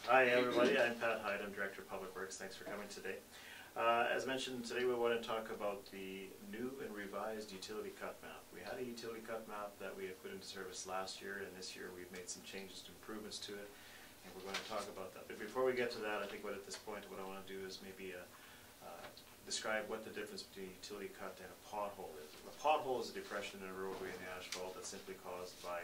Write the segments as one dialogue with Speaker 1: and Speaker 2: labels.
Speaker 1: Hi everybody, I'm Pat Hyde, I'm Director of Public Works. Thanks for coming today. As mentioned, today we want to talk about the new and revised utility cut map. We had a utility cut map that we had put into service last year, and this year we've made some changes to improvements to it, and we're going to talk about that. But before we get to that, I think at this point what I want to do is maybe describe what the difference between a utility cut and a pothole is. A pothole is a depression in a roadway in the asphalt that's simply caused by,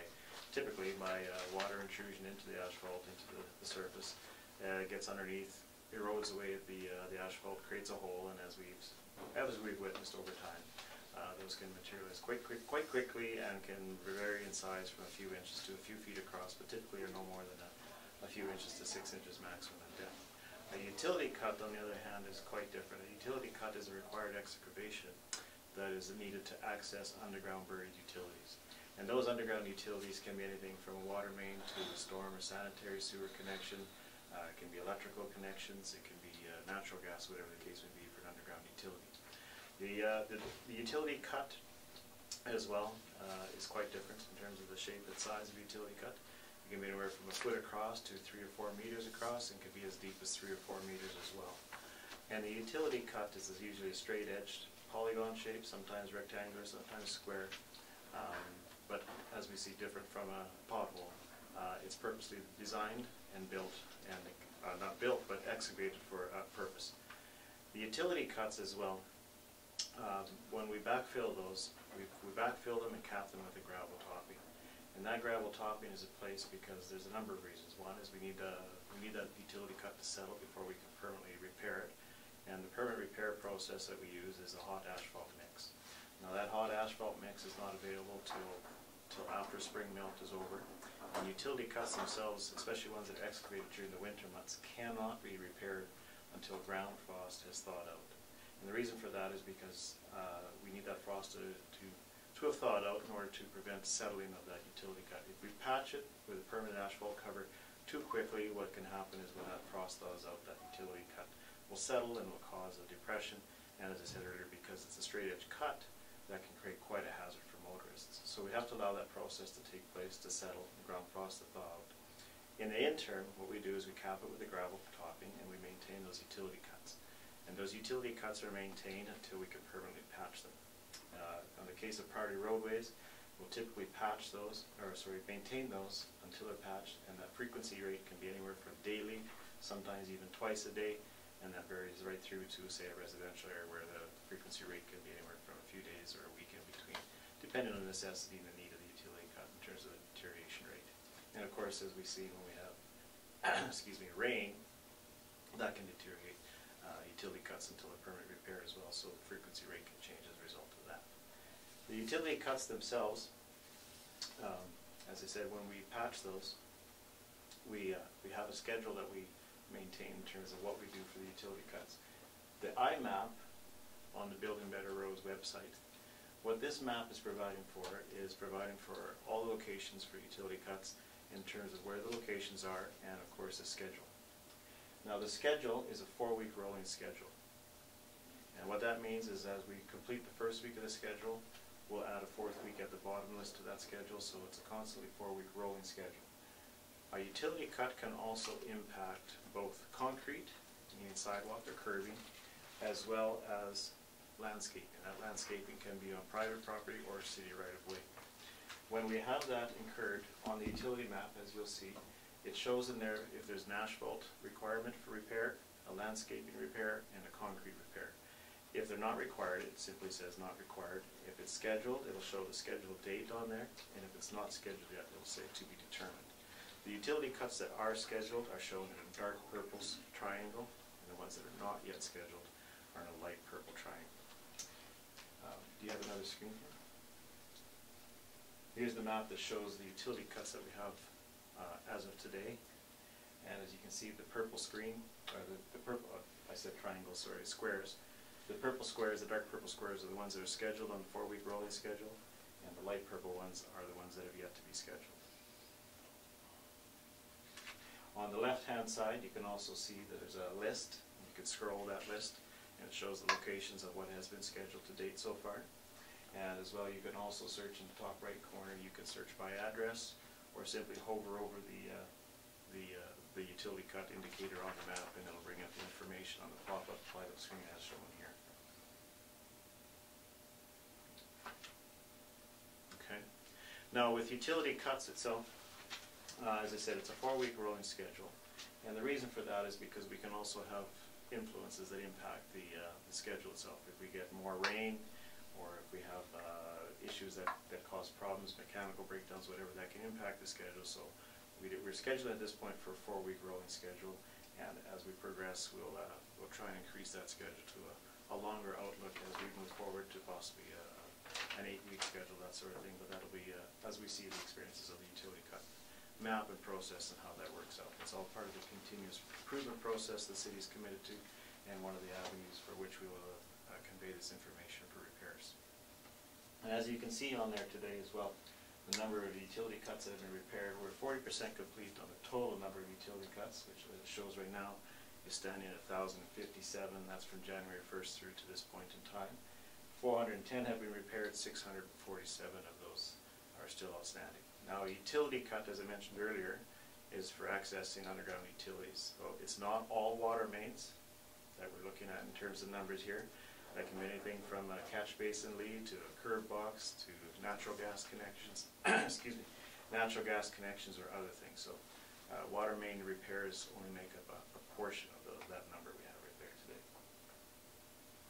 Speaker 1: typically by water intrusion into the asphalt, into the surface. It gets underneath, erodes away at the asphalt, creates a hole, and as we've witnessed over time, those can materialize quite quickly and can vary in size from a few inches to a few feet across, but typically are no more than a few inches to 6 inches maximum in depth. A utility cut, on the other hand, is quite different. A utility cut is a required excavation that is needed to access underground buried utilities. And those underground utilities can be anything from a water main to a storm or sanitary sewer connection. It can be electrical connections, it can be natural gas, whatever the case may be for an underground utility. The utility cut as well is quite different in terms of the shape and size of utility cut. It can be anywhere from a foot across to 3 or 4 meters across, and can be as deep as 3 or 4 meters as well. And the utility cut is usually a straight-edged polygon shape, sometimes rectangular, sometimes square. But as we see, different from a pothole. It's purposely designed and built, and not built, but excavated for a purpose. The utility cuts as well, when we backfill those, we backfill them and cap them with a gravel topping. And that gravel topping is in place because there's a number of reasons. One is we need that utility cut to settle before we can permanently repair it. And the permanent repair process that we use is a hot asphalt mix. Now that hot asphalt mix is not available till after spring melt is over. And utility cuts themselves, especially ones that are excavated during the winter months, cannot be repaired until ground frost has thawed out. And the reason for that is because we need that frost to have thawed out in order to prevent settling of that utility cut. If we patch it with a permanent asphalt cover too quickly, what can happen is when that frost thaws out, that utility cut will settle and will cause a depression. And as I said earlier, because it's a straight edge cut, that can create quite a hazard for motorists. So we have to allow that process to take place to settle the ground frost to thaw out. In the interim, what we do is we cap it with a gravel topping and we maintain those utility cuts. And those utility cuts are maintained until we can permanently patch them. In the case of priority roadways, we'll typically maintain those until they're patched, and that frequency rate can be anywhere from daily, sometimes even twice a day, and that varies right through to, say, a residential area where the frequency rate can be anywhere from a few days or a week in between, depending on the necessity and the need of the utility cut in terms of the deterioration rate. And of course, as we see when we have rain, that can deteriorate utility cuts until a permanent repair as well, so the frequency rate can change as a result of that. The utility cuts themselves, as I said, when we patch those, we have a schedule that we maintain in terms of what we do for the utility cuts. The iMap on the Building Better Roads website, what this map is providing for all the locations for utility cuts in terms of where the locations are, and of course the schedule. Now the schedule is a 4-week rolling schedule. And what that means is as we complete the first week of the schedule, we'll add a 4th week at the bottom list to that schedule, so it's a constantly 4-week rolling schedule. A utility cut can also impact both concrete, meaning sidewalk or curbing, as well as landscaping. That landscaping can be on private property or city right-of-way. When we have that incurred on the utility map, as you'll see, it shows in there if there's an asphalt requirement for repair, a landscaping repair, and a concrete repair. If they're not required, it simply says not required. If it's scheduled, it'll show the scheduled date on there, and if it's not scheduled yet, it'll say to be determined. The utility cuts that are scheduled are shown in a dark purple triangle, and the ones that are not yet scheduled are in a light purple triangle. Do you have another screen here? Here's the map that shows the utility cuts that we have as of today, and as you can see, the purple screen, or the purple, I said triangles, sorry, squares. The purple squares, the dark purple squares, are the ones that are scheduled on the 4-week rolling schedule, and the light purple ones are the ones that have yet to be scheduled. On the left-hand side, you can also see that there's a list. You can scroll that list, and it shows the locations of what has been scheduled to date so far. And as well, you can also search in the top right corner. You can search by address, or simply hover over the the utility cut indicator on the map, and it'll bring up the information on the pop-up light-up screen as shown here. Okay. Now with utility cuts itself, as I said, it's a 4-week rolling schedule, and the reason for that is because we can also have influences that impact the schedule itself. If we get more rain, or if we have issues that cause problems, mechanical breakdowns, whatever, that can impact the schedule. So we're scheduled at this point for a 4-week rolling schedule, and as we progress, we'll try and increase that schedule to a longer outlook as we move forward to possibly an 8-week schedule, that sort of thing. But that'll be as we see the experiences of the utility cut map and process and how that works out. It's all part of the continuous improvement process the city's committed to, and one of the avenues for which we will convey this information for repairs. And as you can see on there today as well, the number of utility cuts that have been repaired, we're 40% complete on the total number of utility cuts, which it shows right now is standing at 1,057. That's from January 1st through to this point in time. 410 have been repaired, 647 of those are still outstanding. Now, a utility cut, as I mentioned earlier, is for accessing underground utilities. So it's not all water mains that we're looking at in terms of numbers here. That can be anything from a catch basin lead to a curb box to natural gas connections, excuse me, natural gas connections or other things. So water main repairs only make up a portion of that number we have.